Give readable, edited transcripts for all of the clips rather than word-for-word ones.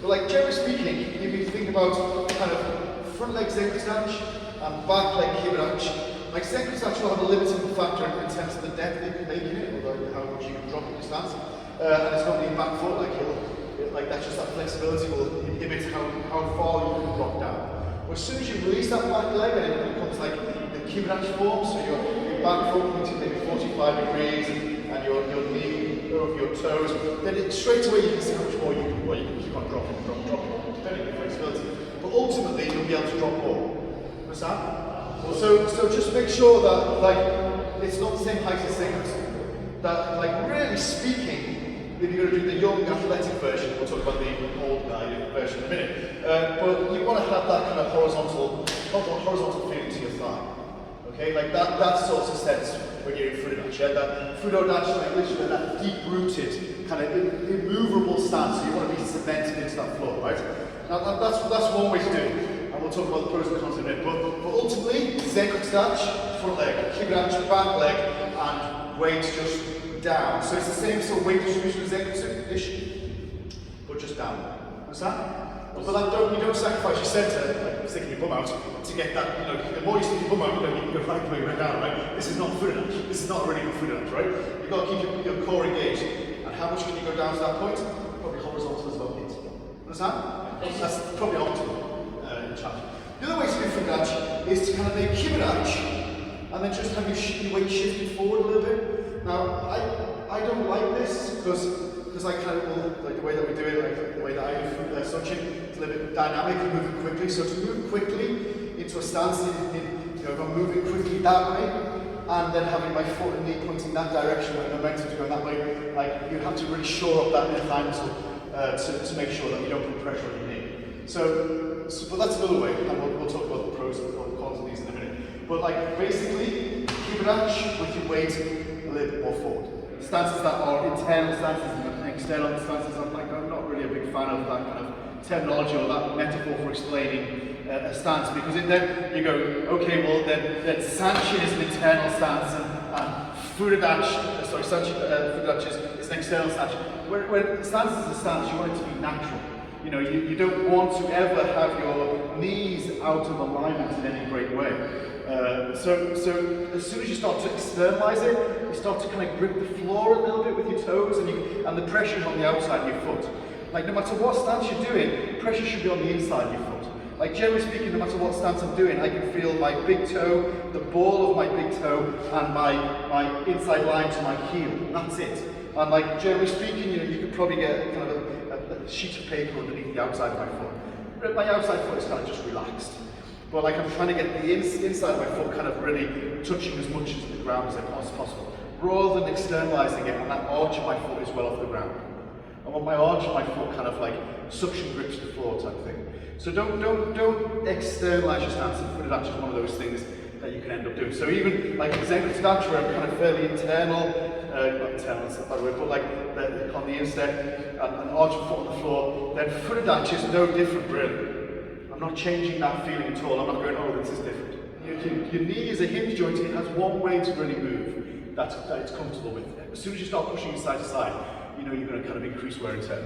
But like generally speaking, if you think about kind of front leg Zenku stance and back leg kibarachi, like Zenku stance will have a limiting factor in terms of the depth you can make in it, or how much you can drop in your stance. And it's not the back foot, like that's just that flexibility will inhibit how far you can drop down. But as soon as you release that back leg and it becomes like the kibarachi form, so your back foot pointing maybe 45 degrees and your knee over your toes, then straight away you can see how much more you can keep on dropping, depending on your flexibility. But ultimately you'll be able to drop more. Understand? So just make sure that like it's not the same height as singers. That like really speaking, if you're going to do the young athletic version, we'll talk about the old guy version in a minute. But you want to have that kind of horizontal feeling to your thigh. Okay, like that sort of sense when you're in Fudodachi. Yeah? That Fudodachi, like literally that deep-rooted, kind of immovable stance. So you want to be cemented into that floor, right? Now that's one way to do it. And we'll talk about the pros and cons in a minute. But ultimately, Zenku stance, front leg, kibarachi, back leg, and weight just down. So it's the same sort of weight distribution as Zenku-ish, but just down. Understand? But you don't sacrifice your centre, like sticking your bum out, to get that, the more you stick your bum out, you can go right down, right? This is not Fudodachi. This is not a really good Fudodachi, right? You've got to keep your core engaged. And how much can you go down to that point? Probably horizontal as well. Understand? That's probably optimal in challenge. The other way to do Fudodachi is to kind of make kibarachi, and then just have your weight shifted forward a little bit. Now, I don't like this because I kind of like the way that we do it, like the way that I do Sochin, it's a little bit dynamic and moving quickly. So to move quickly into a stance, if I'm moving quickly that way, and then having my foot and knee pointing that direction, when the momentum's going that way, like you have to really shore up that inner thigh muscle to make sure that you don't put pressure on your knee. But that's another way, and we'll talk about the pros and cons of these in a minute. But like basically, kibarachi with your weight a little bit more forward. Stances that are internal stances and external stances, I'm not really a big fan of that kind of terminology or that metaphor for explaining a stance, because then you go, okay, well then Sanchin is an internal stance and Fudodachi is an external stance. When stance is a stance, you want it to be natural. You don't want to ever have your knees out of alignment in any great way. So as soon as you start to externalize it, you start to kind of grip the floor a little bit with your toes, and the pressure is on the outside of your foot. Like no matter what stance you're doing, pressure should be on the inside of your foot. Like generally speaking, no matter what stance I'm doing, I can feel my big toe, the ball of my big toe, and my inside line to my heel. That's it. And like generally speaking, you could probably get kind of a sheet of paper underneath the outside of my foot. My outside foot is kind of just relaxed. But like I'm trying to get the inside of my foot kind of really touching as much as the ground as possible, rather than externalizing it and that arch of my foot is well off the ground. I want my arch of my foot kind of like suction grips the floor type thing. So don't externalize your stance, and Fudodachi is one of those things that you can end up doing. So even like Zenku stance, where I'm kind of fairly internal, not internal, that's not the word, but like on the instep and arch of foot on the floor, then Fudodachi is no different really. I'm not changing that feeling at all. I'm not going, oh, this is different. Your knee is a hinge joint, and it has one way to really move that it's comfortable with. As soon as you start pushing it side to side, you're going to kind of increase wear and tear.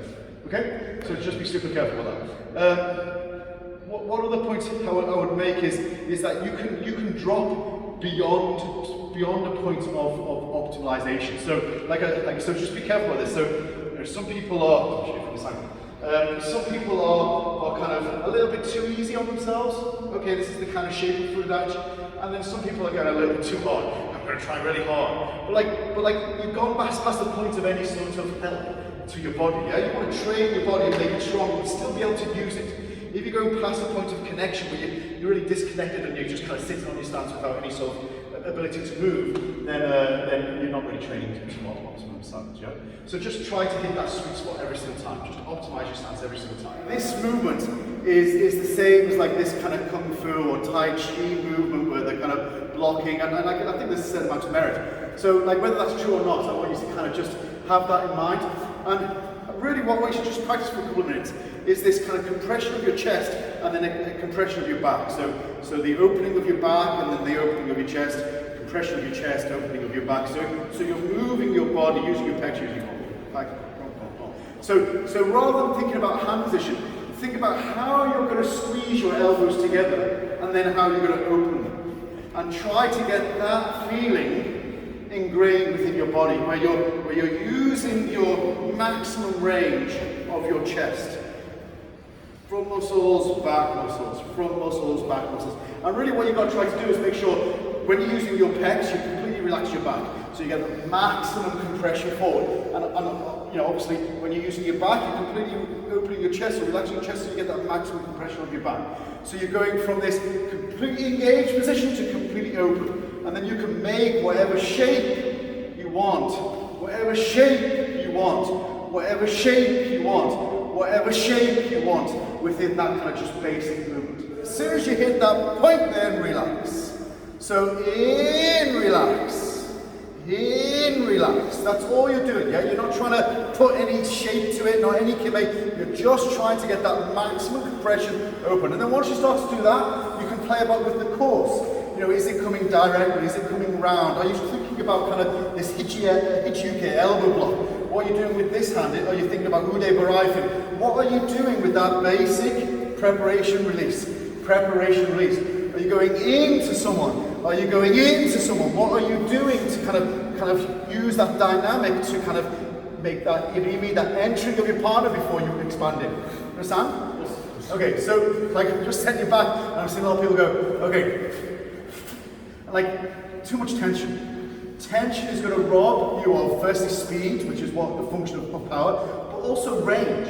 Okay? So just be super careful with that. One other point I would make is that you can drop beyond a point of optimization. So just be careful with this. So some people are some people are kind of a little bit too easy on themselves. Okay, this is the kind of shape of Fudodachi. And then some people are going a little bit too hard. I'm going to try really hard. But like you've gone past the point of any sort of help to your body. Yeah, you want to train your body and make it strong, but still be able to use it. If you go past the point of connection where you're really disconnected and you're just kind of sitting on your stance without any sort of ability to move, then you're not really training to optimum stance. Yeah. So just try to hit that sweet spot every single time. Just optimize your stance every single time. This movement is the same as like this kind of kung fu or tai chi movement where they're kind of blocking, and I think there's a certain amount of merit. So like whether that's true or not, I want you to kind of just have that in mind. And really what we should just practice for a couple of minutes is this kind of compression of your chest and then a compression of your back. So the opening of your back and then the opening of your chest, compression of your chest, opening of your back. So you're moving your body, using your pecs, using your back. So rather than thinking about hand position, think about how you're going to squeeze your elbows together and then how you're going to open them. And try to get that feeling ingrained within your body, where you're using your maximum range of your chest. Front muscles, back muscles, front muscles, back muscles. And really what you've got to try to do is make sure when you're using your pecs, you completely relax your back. So you get the maximum compression forward. And you know, obviously when you're using your back, you're completely opening your chest or relaxing your chest so you get that maximum compression of your back. So you're going from this completely engaged position to completely open. And then you can make whatever shape you want. Whatever shape you want. Whatever shape you want. Whatever shape you want within that kind of just basic movement. As soon as you hit that point, then relax. So in, relax. In, relax. That's all you're doing, yeah? You're not trying to put any shape to it, not any kime. You're just trying to get that maximum compression open. And then once you start to do that, you can play about with the course. You know, is it coming directly? Is it coming round? Are you thinking about kind of this hichuke elbow block? What are you doing with this hand? Are you thinking about ude baraifen? What are you doing with that basic preparation release? Preparation release. Are you going into someone? Are you going into someone? What are you doing to kind of use that dynamic to kind of make that irimi, that entering of your partner before you expand it? Understand? Yes. Okay, so like just set your back, and I'm seeing a lot of people go, okay, like too much tension. Tension is going to rob you of firstly speed, which is what the function of power, but also range.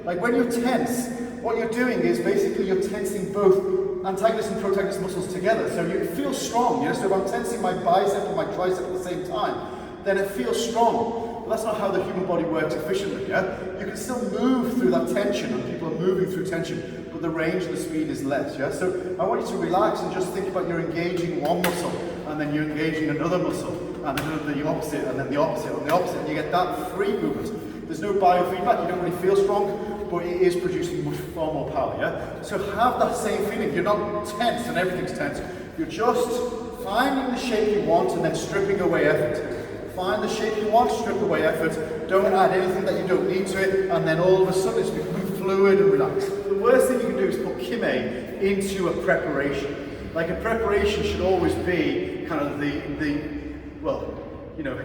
Like when you're tense, what you're doing is basically you're tensing both antagonist and protagonist muscles together. So you feel strong, you know, so if I'm tensing my bicep and my tricep at the same time, then it feels strong. But that's not how the human body works efficiently, yeah? You can still move through that tension, and people are moving through tension, but the range and the speed is less, yeah? So I want you to relax and just think about you're engaging one muscle, and then you're engaging another muscle, and then the opposite, and then the opposite, and the opposite, and you get that free movement. There's no biofeedback, you don't really feel strong, but it is producing far more power, yeah? So have that same feeling. You're not tense and everything's tense. You're just finding the shape you want and then stripping away effort. Find the shape you want, strip away effort. Don't add anything that you don't need to it, and then all of a sudden it's becoming fluid and relaxed. The worst thing you can do is put kime into a preparation. Like a preparation should always be kind of well, you know,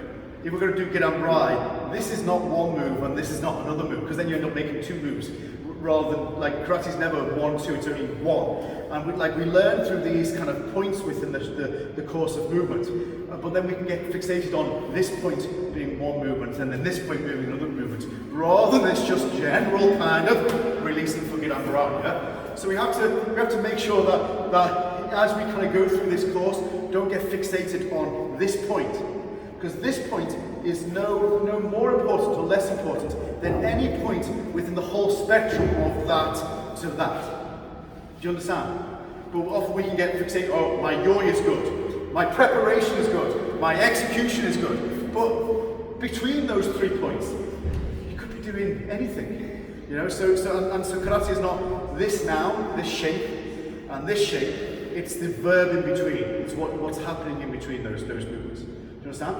if we're going to do Gidan-Brai, this is not one move and this is not another move, because then you end up making two moves, rather than, like, karate's never 1, 2, it's only one. And we learn through these kind of points within the course of movement, but then we can get fixated on this point being one movement and then this point being another movement, rather than this just general kind of releasing for Gidan-Brai, yeah? So we have to make sure that as we kind of go through this course, don't get fixated on this point. Because this point is no more important or less important than any point within the whole spectrum of that to that. Do you understand? But often we can get fixated, oh, my yoi is good, my preparation is good, my execution is good. But between those 3 points, you could be doing anything. You know, so karate is not this noun, this shape, and this shape. It's the verb in between. It's what's happening in between those movements. Do you understand?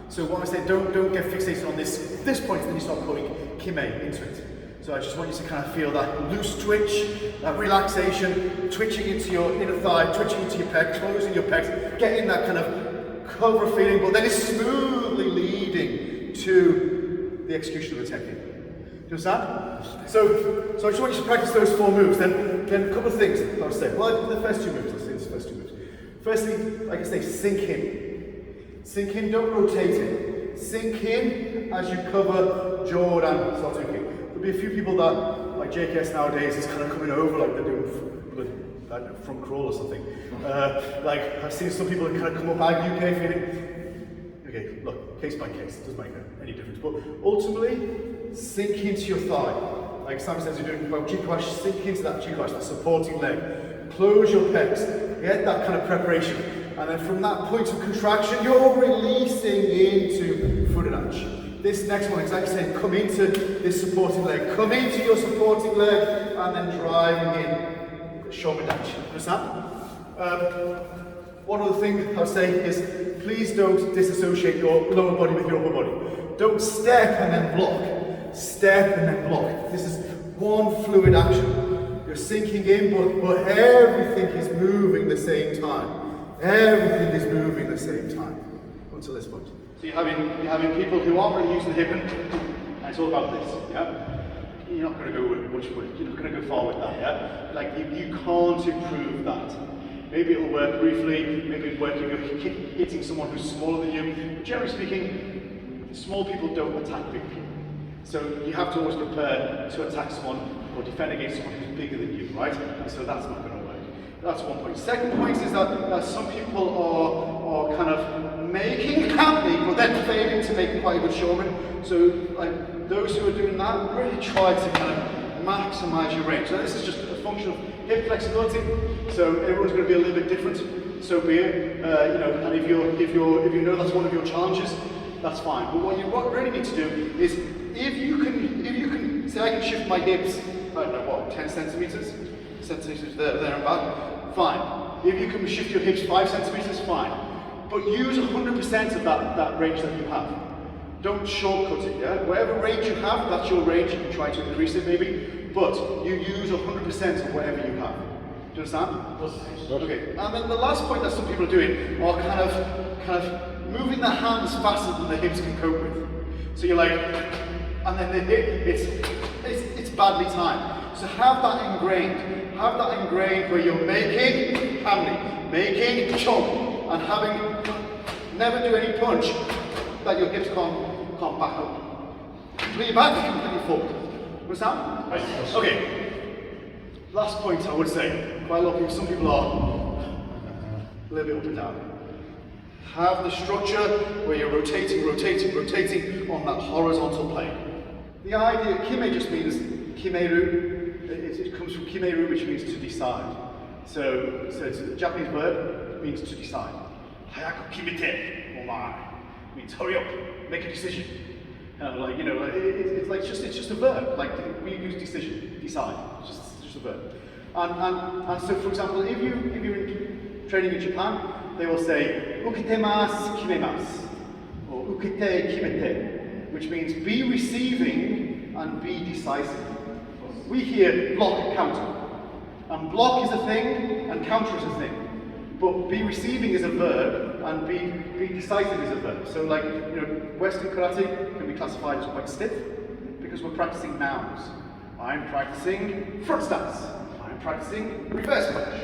So what I say, don't get fixated on this point, and then you start putting kime into it. So I just want you to kind of feel that loose twitch, that relaxation, twitching into your inner thigh, twitching into your pec, closing your pecs, getting that kind of cover feeling, but then it's smoothly leading to the execution of the technique. Do you understand? So I just want you to practice those 4 moves. Then a couple of things I would say. Well, the first 2 moves. Let's say the first 2 moves. Firstly, like I say, sink in. Sink in, don't rotate it. Sink in as you cover Jord and Sotuki. There'll be a few people that, like JKS nowadays, is kind of coming over like they're doing front crawl or something. Like I've seen some people that kind of come up out UK feeling, okay, look, case by case, it doesn't make any difference. But ultimately, sink into your thigh. Like Sam says, you're doing about Jikwash, sink into that Jikwash, that supporting leg. Close your pecs, get that kind of preparation. And then from that point of contraction, you're releasing into Furudachi. This next one, exactly the same, come into this supporting leg, come into your supporting leg, and then driving in Shomidachi. Understand? One other thing I'll say is, please don't disassociate your lower body with your upper body. Don't step and then block. Step step and then block. This is one fluid action. You're sinking in, but everything is moving the same time. Everything is moving the same time. Until this point. So you're having people who aren't really using the hip, and it's all about this, yeah? You're not going to go much with, you're not going to go far with that, yeah? Like, you can't improve that. Maybe it'll work briefly, maybe it'll work if you're hitting someone who's smaller than you, but generally speaking, small people don't attack big people. So you have to always prepare to attack someone or defend against someone who's bigger than you, right? And so that's not going to work. That's one point. Second point is that some people are kind of making it happen, but then failing to make quite a good showman. So like those who are doing that, really try to kind of maximize your range. So this is just a function of hip flexibility. So everyone's going to be a little bit different. So be it. You know, and if you know that's one of your challenges, that's fine. But what you really need to do is if you can say I can shift my hips, I don't know what, 10 centimeters there and back, fine. If you can shift your hips 5 centimeters, fine. But use 100% of that range that you have. Don't shortcut it, yeah? Whatever range you have, that's your range. You can try to increase it maybe, but you use 100% of whatever you have. Do you understand? Okay. And then the last point that some people are doing are kind of moving their hands faster than the hips can cope with. So you're like, and then the hip, it's badly timed. So have that ingrained. Have that ingrained where you're making hammy, making chomp, and having never do any punch that your hips can't back up. Completely back, completely forward. Understand? Okay. Last point I would say, quite a lot of people, some people are a little bit up and down. Have the structure where you're rotating on that horizontal plane. The idea, kime just means kimeru. It comes from kimeru, which means to decide. So it's a Japanese verb, it means to decide. Hayaku kimete, omae, means hurry up, make a decision. Like, you know, it's just a verb. Like we use decision, decide. It's just a verb. And so, for example, if you're in training in Japan, they will say ukitemasu kimemasu or ukite kimete, which means be receiving and be decisive. We hear block and counter. And block is a thing, and counter is a thing. But be receiving is a verb, and be decisive is a verb. So like, you know, Western karate can be classified as quite stiff, because we're practicing nouns. I'm practicing front stance. I'm practicing reverse punch.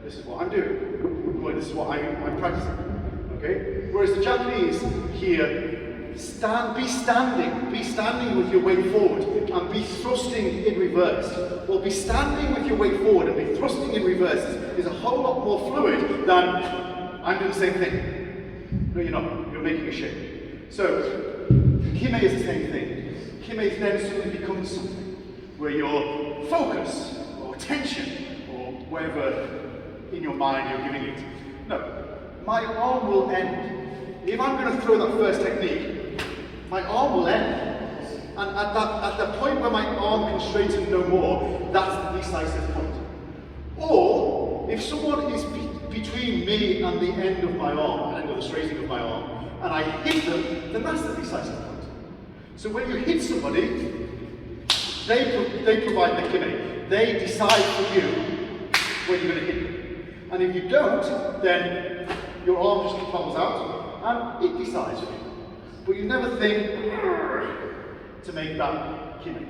This is what I'm doing. Well, this is what I'm practicing. Okay? Whereas the Japanese here, be standing with your weight forward and be thrusting in reverse. Well, be standing with your weight forward and be thrusting in reverse is a whole lot more fluid than I'm doing the same thing. No, you're not. You're making a shape. So, kime is the same thing. Kime then suddenly becomes something where your focus or attention or whatever in your mind you're giving it. No, my arm will end. If I'm going to throw that first technique, my arm will end. And at the point where my arm can straighten no more, that's the decisive point. Or, if someone is between me and the end of my arm, the end of the straightening of my arm, and I hit them, then that's the decisive point. So when you hit somebody, they provide the kime. They decide for you when you're going to hit them. And if you don't, then your arm just falls out, and it decides for you. But you never think to make that kime.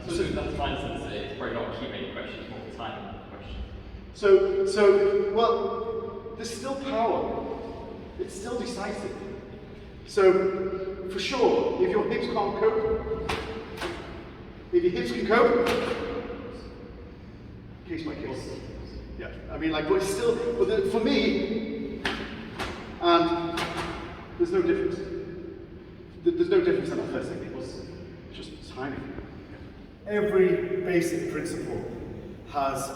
So that's fine, Sensei. It's probably not a kime question, it's more a timing question. So, well, there's still power. It's still decisive. So, for sure, if your hips can't cope, if your hips can cope, case by case. Yeah, I mean, like, but it's still, for me, and there's no difference. There's no difference in that first technique. It's just timing. Every basic principle has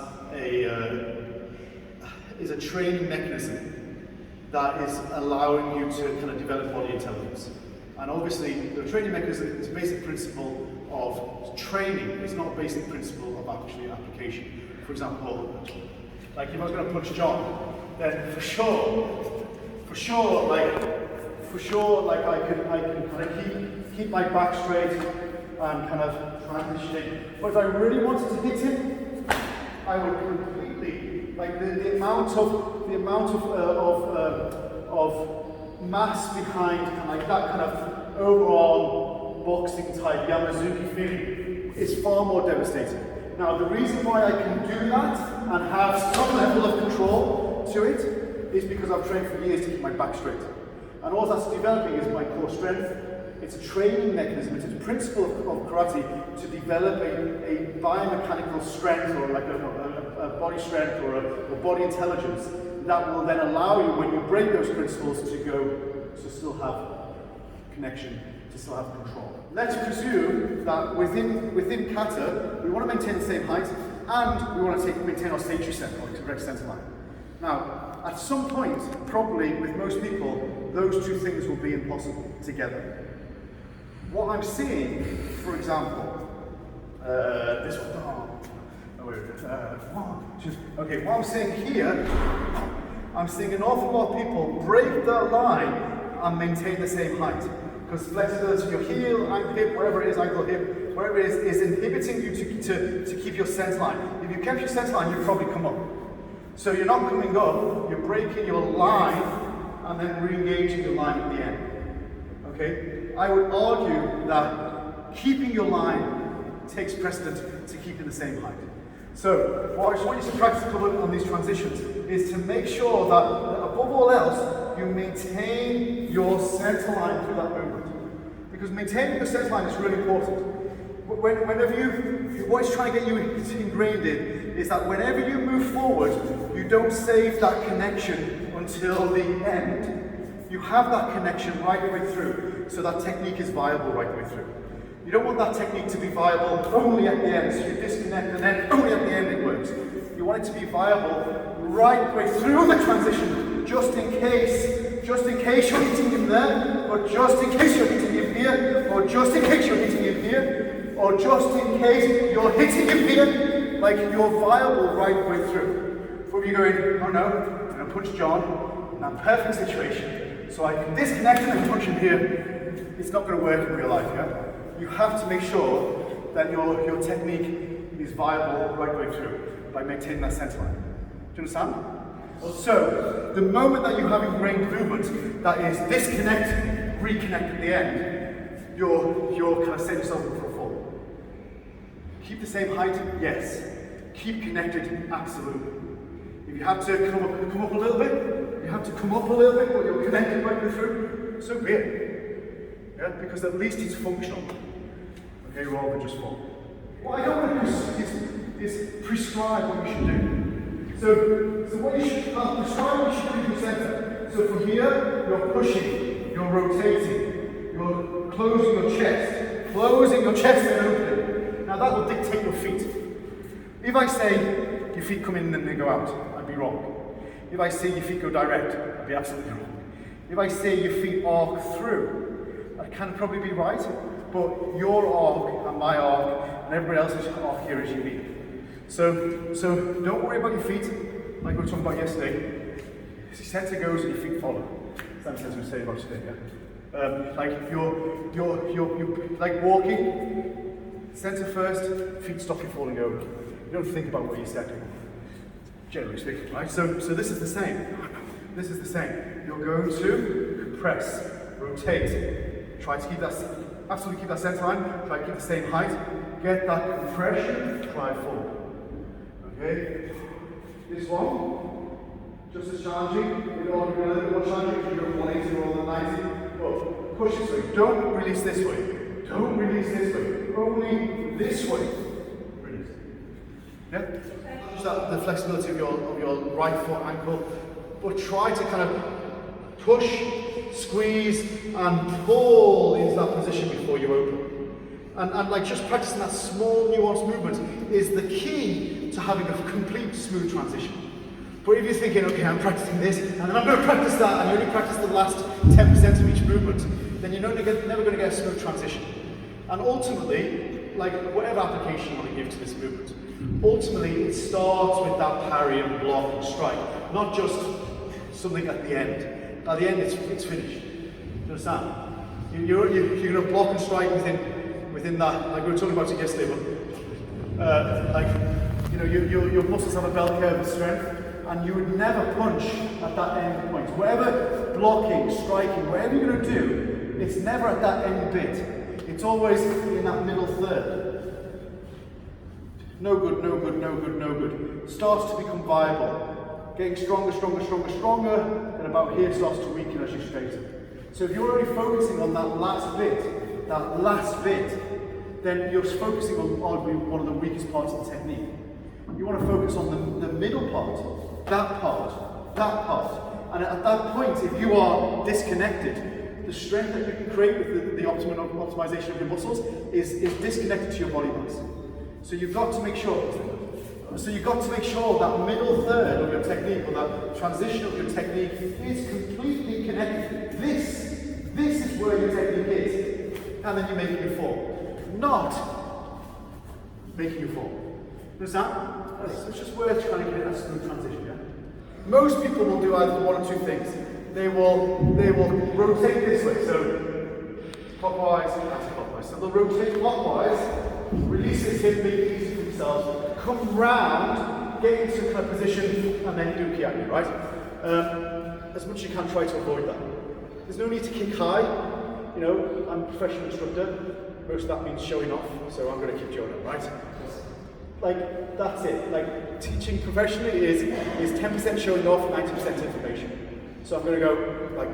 is a training mechanism that is allowing you to kind of develop body intelligence. And obviously, the training mechanism is a basic principle of training. It's not a basic principle of actually application. For example, like if I was going to punch John, then for sure, like I can kind of keep my back straight. and kind of transitioning. But if I really wanted to hit him, I would completely, like the amount of mass behind and like that kind of overarm boxing type Yamazuki feeling is far more devastating. Now the reason why I can do that and have some level of control to it is because I've trained for years to keep my back straight. And all that's developing is my core strength. It's a training mechanism, it's a principle of karate to develop a biomechanical strength or like a body strength or a body intelligence that will then allow you, when you break those principles, to still have connection, to still have control. Let's presume that within kata, we want to maintain the same height and we want to maintain our stature center, or correct center line. Now, at some point, probably with most people, those two things will be impossible together. What I'm seeing, for example, this one, okay, what I'm seeing here, I'm seeing an awful lot of people break that line and maintain the same height. Because flexibility of your heel, ankle, hip, wherever it is, ankle, hip, wherever it is inhibiting you to keep your center line. If you kept your center line, you'd probably come up. So you're not coming up, you're breaking your line and then re-engaging your line at the end. Okay? I would argue that keeping your line takes precedent to keeping the same height. So what I just want you to practice on these transitions is to make sure that above all else, you maintain your center line through that movement. Because maintaining your center line is really important. What it's trying to get you ingrained in is that whenever you move forward, you don't save that connection until the end. You have that connection right the way through, so that technique is viable right the way through. You don't want that technique to be viable only at the end, so you disconnect and then only at the end it works. You want it to be viable right the way through the transition, just in case you're hitting him there, or just in case you're hitting him here, or just in case you're hitting him here, or just in case you're hitting him here, like you're viable right the way through. Before you go in, oh no, I'm going to punch John in that perfect situation, so I can disconnect him and punch him here. It's not going to work in real life, yeah? You have to make sure that your technique is viable right the way through by maintaining that center line. Do you understand? So, the moment that you have ingrained movement that is disconnect, reconnect at the end, you're kind of setting yourself up for a fall. Keep the same height, yes. Keep connected, absolutely. If you have to come up a little bit, but you're connected right the way through, so be it. Yeah, because at least it's functional. Okay, rather than just fall. What I don't want to do is prescribe what you should do. So what you should prescribe what you should do in your center. So from here, you're pushing, you're rotating, you're closing your chest and opening. Now that will dictate your feet. If I say your feet come in and they go out, I'd be wrong. If I say your feet go direct, I'd be absolutely wrong. If I say your feet arc through, that can probably be right, but your arc and my arc and everybody else's arc here is unique. So don't worry about your feet, like we were talking about yesterday. As your center goes and your feet follow. That's what we say about today, yeah? Like if you're like walking, center first, feet stop you falling over. You don't think about what you're stepping, generally speaking, right? So this is the same. This is the same. You're going to compress, rotate, try to keep that, absolutely keep that center line, try to keep the same height, get that compression, try forward. Okay? This one, just as challenging, it ought to be a little bit more challenging if you go 180 rather than 90. But push this way, don't release this way. Don't release this way, only this way. Release. Yeah? Just the flexibility of your right foot ankle, but try to kind of push, squeeze, and pull into that position before you open. And like just practicing that small nuanced movement is the key to having a complete smooth transition. But if you're thinking, okay, I'm practicing this, and then I'm going to practice that, and you only practice the last 10% of each movement, then you're never going to get a smooth transition. And ultimately, like whatever application you want to give to this movement, ultimately it starts with that parry and block and strike, not just something at the end. At the end, it's finished. Do you understand? You're going to block and strike within within that, like we were talking about it yesterday, but like, you know, your muscles have a bell curve of strength, and you would never punch at that end point. Whatever blocking, striking, whatever you're going to do, it's never at that end bit. It's always in that middle third. No good, no good, no good, no good. Starts to become viable. Getting stronger, stronger, stronger, stronger, and about here starts to weaken as you straighten. So if you're already focusing on that last bit, then you're focusing on arguably one of the weakest parts of the technique. You want to focus on the middle part, that part. And at that point, if you are disconnected, the strength that you can create with the optimization of your muscles is disconnected to your body mass. So you've got to make sure that middle third of your technique, or that transition of your technique, is completely connected. This is where your technique is, and then you're making you fall, not making you fall. Understand? So it's just worth trying to get a smooth transition. Yeah? Most people will do either one or two things. They will rotate this way, so clockwise, anti-clockwise. So they'll rotate clockwise, release this hip, make it easy for themselves, come round, get into kind of position, and then do kime, right? As much as you can, try to avoid that. There's no need to kick high. You know, I'm a professional instructor. Most of that means showing off, so I'm going to keep showing up, right? Like, that's it. Like, teaching professionally is 10% showing off, 90% information. So I'm going to go, like,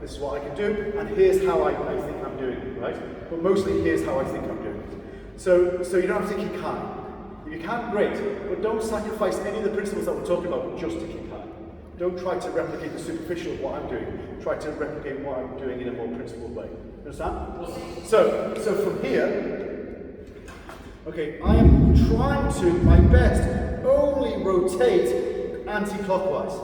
this is what I can do, and here's how I think I'm doing it, right? But mostly, here's how I think I'm doing it. So you don't have to kick high. If you can, great, but don't sacrifice any of the principles that we're talking about just to kick high. Don't try to replicate the superficial of what I'm doing. Try to replicate what I'm doing in a more principled way. Understand? So from here, okay, I am trying to, my best, only rotate anti-clockwise.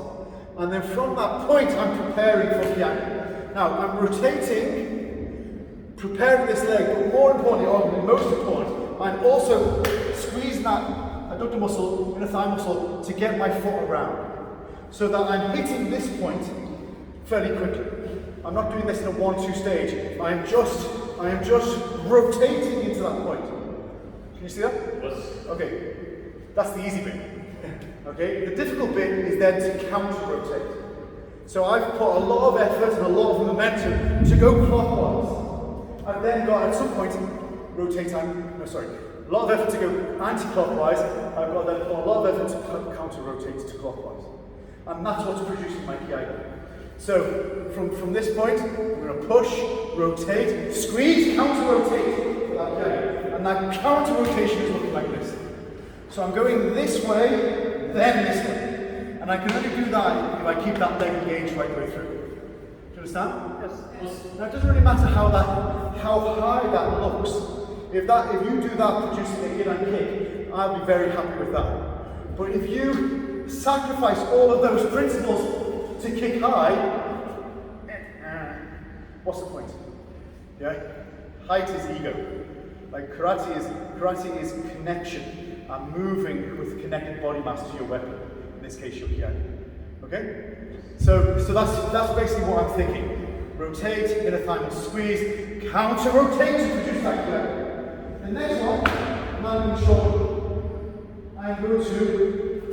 And then from that point, I'm preparing for kime. Now, I'm rotating, preparing this leg, but more importantly, arguably most important, I'm also squeezing that adductor muscle, inner thigh muscle, to get my foot around. So that I'm hitting this point fairly quickly. I'm not doing this in a 1-2 stage. I am just rotating into that point. Can you see that? Yes. Okay, that's the easy bit. Okay, the difficult bit is then to counter-rotate. So I've put a lot of effort and a lot of momentum to go clockwise. I've then got at some point a lot of effort to go anti-clockwise. I've got then a lot of effort to counter-rotate to clockwise. And that's what's producing my kime. So from this point, I'm going to push, rotate, squeeze, counter-rotate for that kime. And that counter-rotation is looking like this. So I'm going this way, then this way. And I can only do that if I keep that leg engaged right the way through. Do you understand? Yes. Now it doesn't really matter how high that looks. If you do that producing a in and kick, I'll be very happy with that. But if you sacrifice all of those principles to kick high, what's the point? Yeah? Height is ego. Like karate is connection and moving with connected body mass to your weapon. In this case, your kime. Okay? So that's basically what I'm thinking. Rotate, inner thigh muscle squeeze, counter rotate to produce that kime. The next one, landing shoulder. I'm going to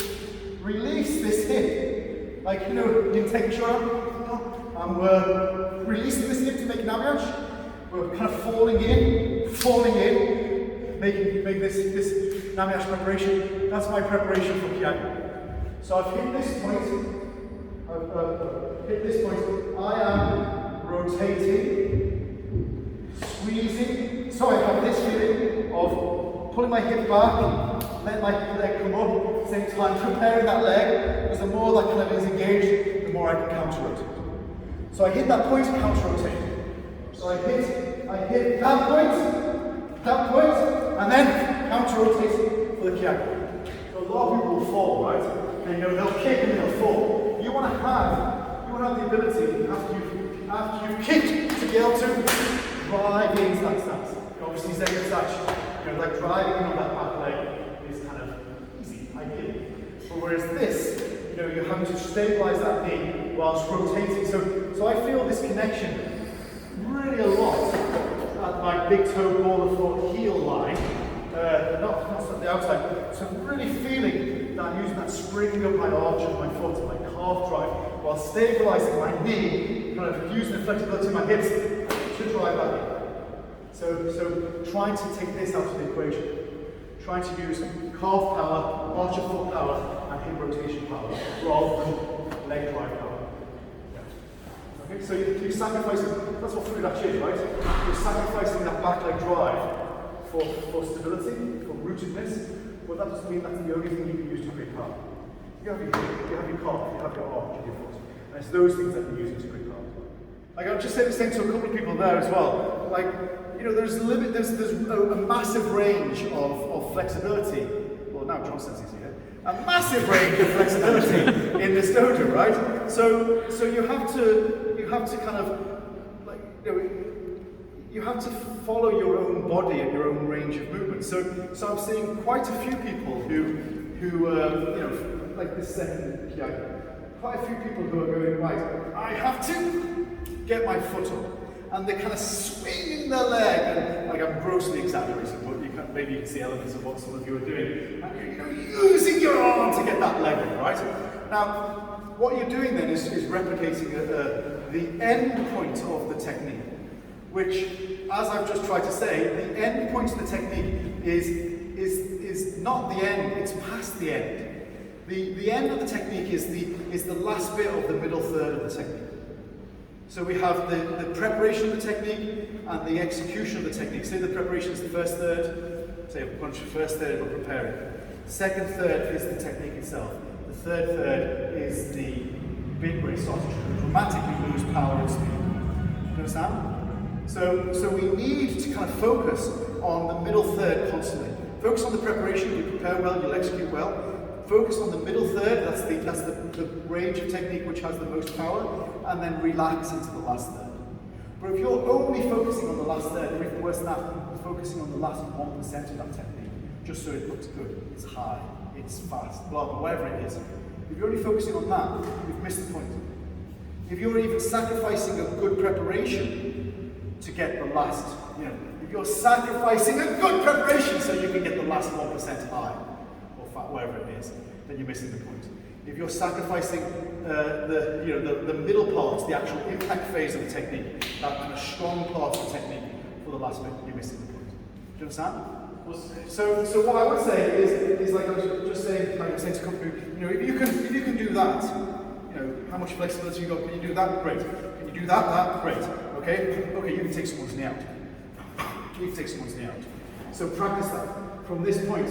release this hip. Like, you know, you can take a shoulder, and we're releasing this hip to make an avalanche. We're kind of falling in, making this namiash preparation. That's my preparation for kime. So I've hit this point, I am rotating, squeezing. So I have this feeling of pulling my hip back, let my leg come up, at the same time preparing that leg, because the more that kind of is engaged, the more I can counter-rotate. So I hit that point, counter-rotate. So I hit that point, and then counter-rotate for the kime. So a lot of people will fall, right? And you know, they'll kick and they'll fall. You want to have the ability, after you've kicked, to be able to drive into that stance. Obviously, second stance, you know, like driving on that back leg is kind of easy, ideal. But whereas this, you know, you're having to stabilize that knee whilst rotating. So I feel this connection really a lot at my big toe, ball of foot, heel line, not the outside, so I'm really feeling that I'm using that spring of my arch of my foot, my calf drive, while stabilizing my knee, kind of using the flexibility of my hips to drive that knee. So trying to take this out of the equation. Trying to use calf power, arch of foot power, and hip rotation power, rather than leg drive power. Yeah. Okay, so you're sacrificing, that's what fluid actually is, right? You're sacrificing that back leg drive for stability, for rootedness, but that doesn't mean that's the only thing you can use to create power. You have your hip, you have your calf, you have your arch, your foot. And it's those things that you're using to create power. Like I've just said the same to a couple of people there as well. Like, you know, there's a massive range of flexibility. Well, now John Sensei's here. A massive range of flexibility in this dojo, right? So you have to kind of, like, you know, you have to follow your own body and your own range of movement. So I'm seeing quite a few people who you know, like this second Kihon, quite a few people who are going, right, I have to get my foot up. And they're kind of swinging their leg, and like I'm grossly exaggerating, but maybe you can see elements of what some of you are doing. And you're using your arm to get that leg up, right? Now, what you're doing then is replicating the end point of the technique, which, as I've just tried to say, the end point of the technique is not the end, it's past the end. The end of the technique is the last bit of the middle third of the technique. So we have the preparation of the technique and the execution of the technique. Say the preparation is the first third, say a bunch of first third we're preparing. Second third is the technique itself. The third third is the bit where it starts to dramatically lose power and speed. You understand? So we need to kind of focus on the middle third constantly. Focus on the preparation, you prepare well, you'll execute well. Focus on the middle third, that's the range of technique which has the most power, and then relax into the last third. But if you're only focusing on the last third, or even worse than that, you're focusing on the last 1% of that technique, just so it looks good, it's high, it's fast, blah, blah, whatever it is. If you're only focusing on that, you've missed the point. If you're even sacrificing a good preparation to get the last, you know, if you're sacrificing a good preparation so you can get the last 1% high, wherever it is, then you're missing the point. If you're sacrificing the middle parts, the actual impact phase of the technique, that kind of strong part of the technique for the last bit, you're missing the point. Do you understand? So what I would say is like I was just saying, like I was saying to a couple of people, you know, if you can do that, you know, how much flexibility you got? Can you do that? Great. Can you do that? Great. Okay, you can take someone's knee out. You can take someone's knee out. So practice that from this point.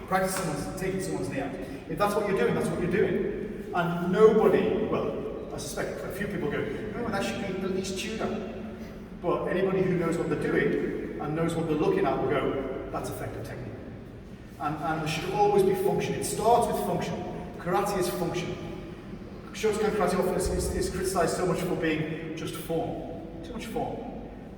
Practice taking someone's knee out. If that's what you're doing, that's what you're doing. And nobody, well, I suspect a few people go, no, that should be at least tuned up. But anybody who knows what they're doing and knows what they're looking at will go, that's effective technique. And there should always be function. It starts with function. Karate is function. Shotokan Karate often is criticized so much for being just form. Too much form.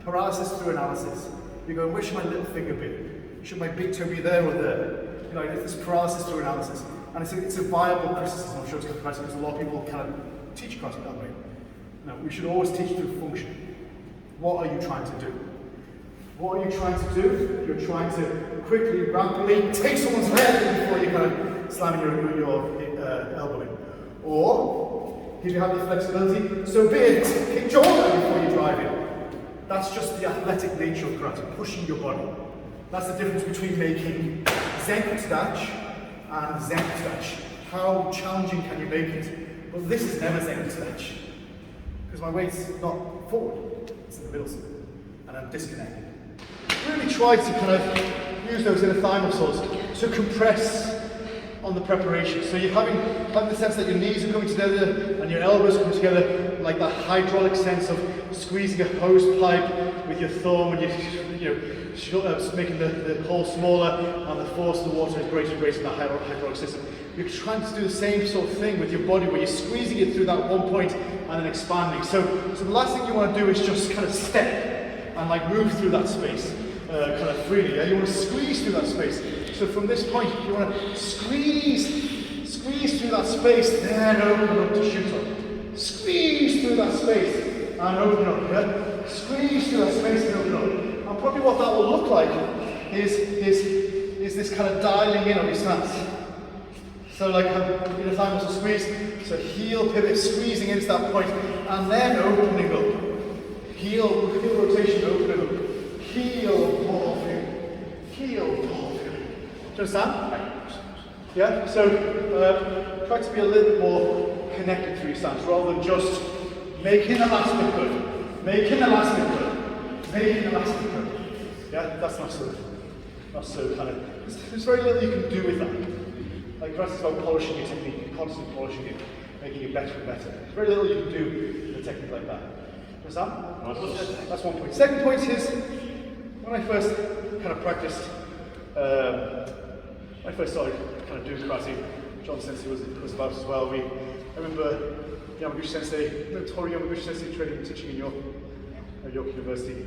Paralysis through analysis. You go, where should my little finger be? Should my big toe be there or there? You know, it's paralysis through analysis. And it's a viable criticism of Shotokan Karate because a lot of people kind of teach karate that way. No, we should always teach through function. What are you trying to do? What are you trying to do? You're trying to quickly, rapidly take someone's head before you kind of slam your elbow in. Or, if you have the flexibility, so be it, kick Jordan before you drive in. That's just the athletic nature of karate, pushing your body. That's the difference between making Zenku dash and Zenku dash. How challenging can you make it? But this is never Zenku dash. Because my weight's not forward, it's in the middle, and I'm disconnected. Really try to kind of use those inner thigh muscles to compress on the preparation. So you're having the sense that your knees are coming together and your elbows are coming together, like that hydraulic sense of squeezing a hose pipe with your thumb and making the hole smaller, and the force of the water is greater and greater in that hydraulic system. You're trying to do the same sort of thing with your body where you're squeezing it through that one point and then expanding. So the last thing you want to do is just kind of step and like move through that space kind of freely. Yeah? You want to squeeze through that space. So from this point, you want to squeeze through that space, then open up to shoot up. Squeeze through that space and open up. Yeah? Squeeze through that space and open up. And probably what that will look like is this kind of dialing in of your stance. So like a thigh muscle squeeze, so heel pivot, squeezing into that point, and then opening up. Heel rotation, opening up. Heel, ball through. Heel, ball through. Do you understand? Yeah? So try to be a little bit more connected to your stance, rather than just making the last bit good. Making the last bit good. Making the last bit good. Yeah? That's not so kind of, there's very little you can do with that. Like karate is about polishing your technique, constantly polishing it, making it better and better. There's very little you can do with a technique like that. Understand? That's one point. Second point is, when I first kind of practiced, when I first started kind of doing karate, John Sensei was about as well. I remember Yamaguchi Sensei, Tori Yamaguchi Sensei teaching in York University,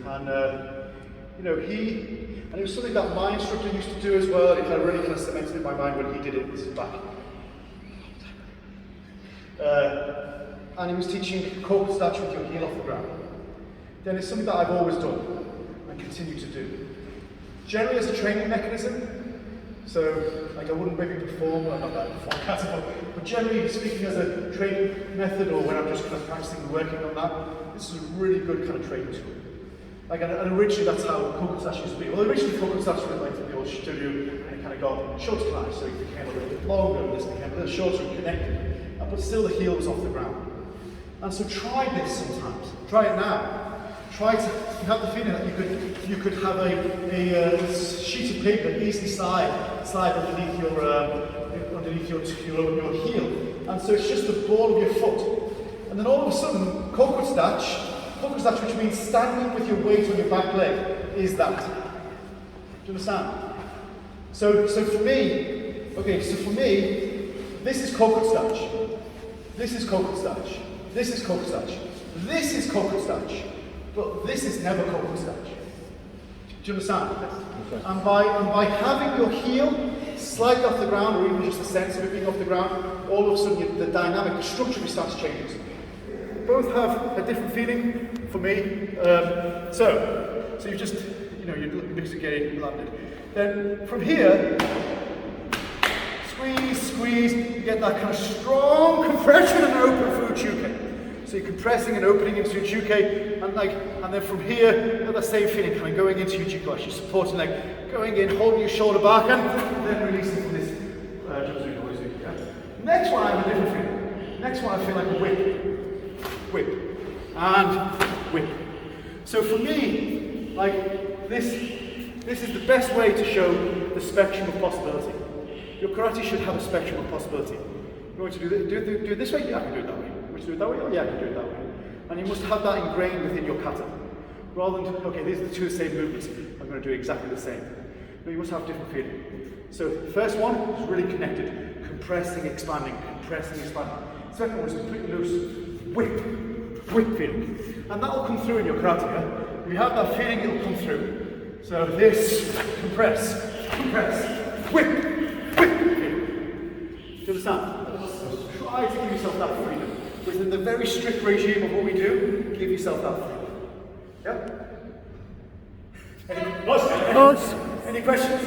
and it was something that my instructor used to do as well, and it kind of really kind of cemented in my mind when he did it. This is back. And he was teaching corpus stature with your heel off the ground. Then it's something that I've always done and continue to do. Generally as a training mechanism, so like I wouldn't maybe perform, I'm not that kata, but generally speaking as a training method, or when I'm just kind of practicing and working on that, this is a really good kind of training tool. Like, and originally that's how Kokusashi used to be. Well, originally Kokusashi was like the old studio, and it kind of got Shotokan, so it became a little bit longer, and this became a little shorter and connected, but still the heel was off the ground. And so try this sometimes. Try it now. Try to, you have the feeling that you could have a sheet of paper easily slide underneath your heel. And so it's just the ball of your foot. And then all of a sudden, Kokusachi, which means standing with your weight on your back leg, is that. Do you understand? So for me, this is Kokusachi. This is Kokusachi. This is Kokusachi. This is Kokusachi. But this is never Kokusachi. Do you understand? And by having your heel slightly off the ground, or even just the sense of it being off the ground, all of a sudden the dynamic, the structure of your stance changes. Both have a different feeling for me. So you just, you're looking to get it landed. Then from here, squeeze, you get that kind of strong compression and open through uchuke. So you're compressing and opening into uchuke, and then from here, you have that same feeling, kind of going into uchuke, you're supporting leg, going in, holding your shoulder back, and then releasing from this jumpsuit. Yeah? Next one, I have a different feeling. Next one, I feel like a whip, and whip. So for me, like this is the best way to show the spectrum of possibility. Your karate should have a spectrum of possibility. You want to do it this way? Yeah, I can do it that way. You want to do it that way? Oh, yeah, I can do it that way. And you must have that ingrained within your kata. Rather than, okay, these are the two same movements, I'm going to do exactly the same. No, you must have different feeling. So the first one is really connected. Compressing, expanding, compressing, expanding. Second one is completely loose. Whip feeling. And that will come through in your karate, yeah? If you have that feeling, it will come through. So this, compress, whip feeling. Do you understand? Try to give yourself that freedom. Within the very strict regime of what we do, give yourself that freedom. Yeah? Any questions?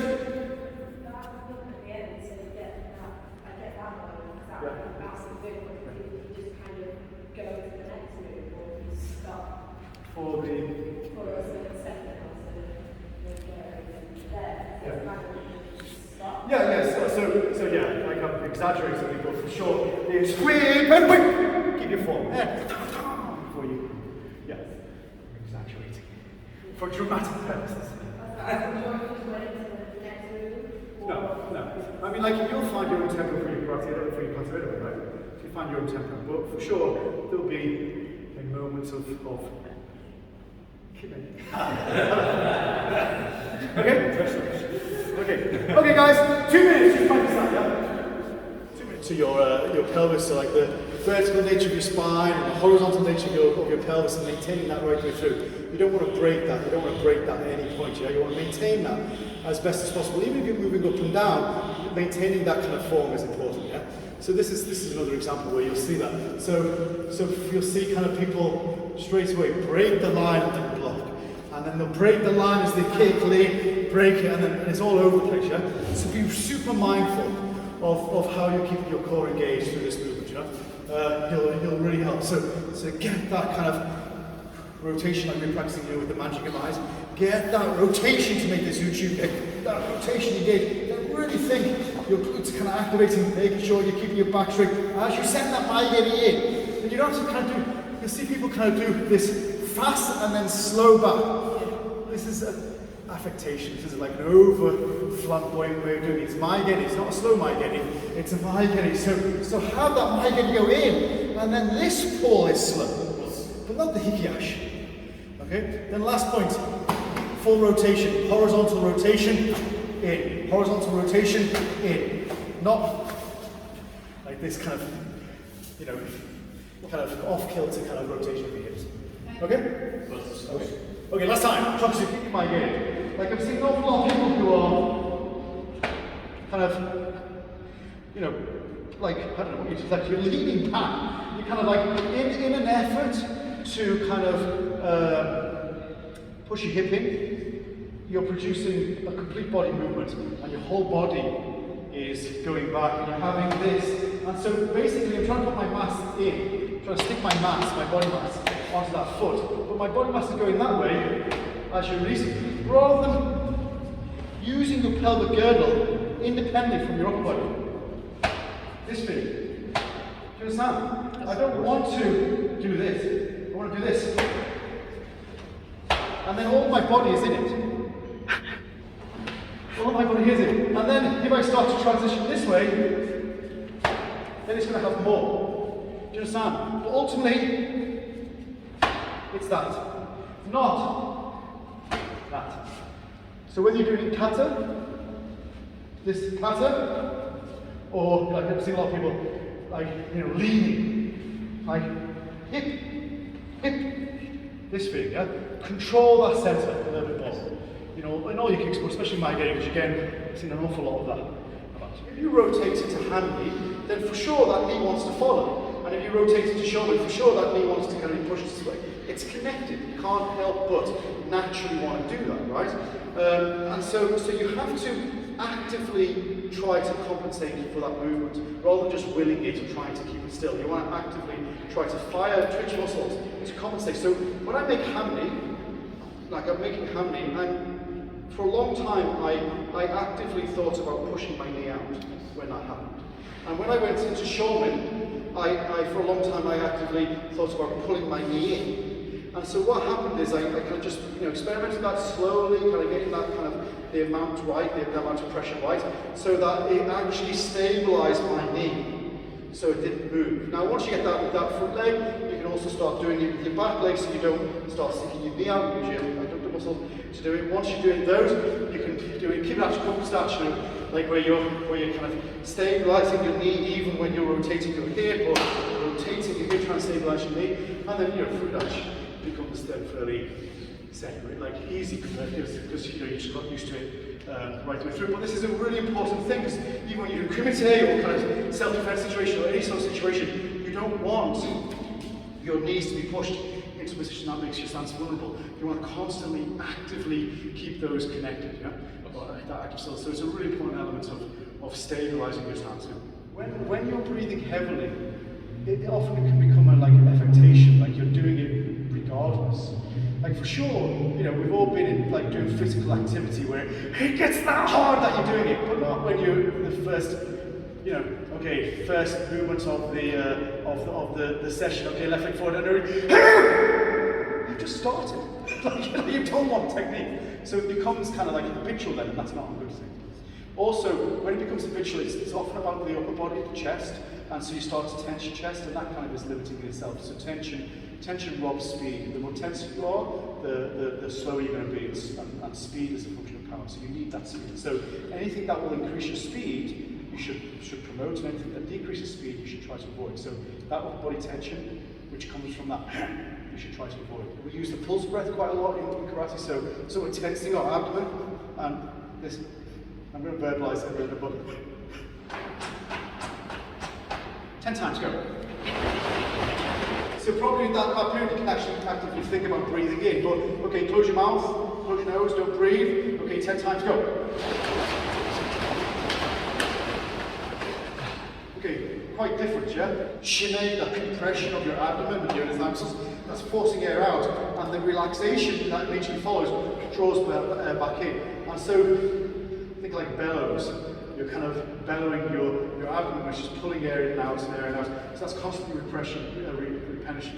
For the... So yeah, like I'm exaggerating, but for sure, it's whip and whip. Keep your form. Before you, yeah, exaggerating. For dramatic purposes. No. I mean, like you'll find your own tempo for your karate, for your kata, right? You find your own tempo, but for sure there'll be moments of Okay, guys, 2 minutes, just practice that, yeah? 2 minutes. To your pelvis, so like the vertical nature of your spine and the horizontal nature of your pelvis, and maintaining that right way through. You don't want to break that, at any point, yeah? You want to maintain that as best as possible. Even if you're moving up and down, maintaining that kind of form is important, yeah? So this is another example where you'll see that. So you'll see kind of people straight away break the line of the block, and then they'll break the line as they kick, break it, and then it's all over the place, yeah? So be super mindful of how you're keeping your core engaged through this movement, yeah? He'll really help. So get that kind of rotation like we're practicing here with the magic of eyes. Get that rotation to make this YouTube kick, that rotation engaged. Really think your glutes kind of activating, making sure you're keeping your back straight. As you set that maigeri in, and you don't have to kind of do, you'll see people kind of do this fast and then slow back. This is an affectation. This is like an over flamboyant way of doing it. It's maigeri, it's not a slow maigeri, it's a maigeri. So have that maigeri go in, and then this pull is slow, but not the hikiashi. Okay? Then last point, full rotation, horizontal rotation, in, horizontal rotation, in. Not like this kind of, you know, kind of off-kilter kind of rotation of the hips. Okay? Okay, last time. Try to keep my game. Like I've seen an awful lot of people who are kind of, you know, like, I don't know what you just like, you're leaning back. You're kind of like, in an effort to kind of push your hip in, you're producing a complete body movement, and your whole body is going back, and you're having this. And so basically, I'm trying to put my mass in, trying to stick my mass, my body mass, onto that foot. But my body mass is going that way as you're releasing, rather than using your pelvic girdle independently from your upper body. This big. Do you understand? I don't want to do this. I want to do this. And then all my body is in it. All my body is in. And then if I start to transition this way, then it's going to have more. Do you understand? But ultimately, it's that. Not that. So whether you're doing kata, this kata, or like I've seen a lot of people like, you know, leaning, like hip, this thing, yeah? Control that center a little bit more. You know, in all your kicks, but especially my game, because again, I've seen an awful lot of that. If you rotate it to hand knee, then for sure that knee wants to follow. And if you rotate it to shoulder, for sure that knee wants to kind of push this way. It's connected. You can't help but naturally want to do that, right? And so you have to actively try to compensate for that movement, rather than just willing it or trying to keep it still. You want to actively try to fire twitch muscles to compensate. So when I make hand knee, like I'm making hand knee, and for a long time I actively thought about pushing my knee out when that happened. And when I went into Shotokan, for a long time I actively thought about pulling my knee in. And so what happened is I kind of just, you know, experimented that slowly, kind of getting that kind of the amount right, the amount of pressure right, so that it actually stabilized my knee, so it didn't move. Now once you get that with that front leg, you can also start doing it with your back leg, so you don't start sticking your knee out, use your adductor muscle to do it. Once you're doing those, you can do it kime stature, like where you're kind of stabilizing your knee even when you're rotating your hip, or rotating your hip, trying to stabilize your knee, and then, you know, fudachi becomes then fairly separate, like easy, because you know, you just got used to it right the way through. But this is a really important thing, because even when you do kumite or kind of self-defense situation or any sort of situation, you don't want your knees to be pushed into a position that makes your stance vulnerable. You want to constantly, actively keep those connected, yeah? That active still. So it's a really important element of stabilizing your stance. When you're breathing heavily, it often can become like an affectation, like you're doing it regardless. Like for sure, you know, we've all been in like doing physical activity where it gets that hard that you're doing it, but not when you're the first, you know, okay, first movement of the session. Okay, left leg forward under. You just started. Like, you don't want technique, so it becomes kind of like habitual then, and that's not a good thing. Also, when it becomes habitual, it's often about the upper body, the chest, and so you start to tense your chest, and that kind of is limiting in itself. So tension robs speed. The more tense you are, the slower you're going to be, and speed is a function of power. So you need that speed. So anything that will increase your speed, you should promote, and anything that decreases speed, you should try to avoid. So that upper body tension, which comes from that, you should try to avoid. We use the pulse breath quite a lot in karate, so we're tensing our abdomen, and this. I'm going to verbalize it a little bit. 10 times, go. So probably in that period you can actually actively think about breathing in. But okay, close your mouth, close your nose, don't breathe. Okay, 10 times, go. Okay, quite different, yeah? Kime, that compression of your abdomen with your muscles, that's forcing air out, and the relaxation that immediately follows draws back in. And so, think like bellows. You're kind of bellowing your abdomen, which is pulling air in and out and air and out. So that's constantly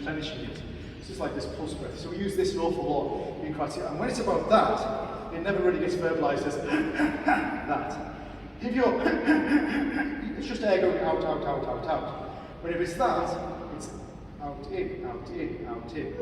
replenishing it. It's just like this pulse breath. So we use this an awful lot in karate. And when it's about that, it never really gets verbalized as that. If you're, it's just air going out, out, out, out, out. But if it's that, it's out, in, out, in, out, in.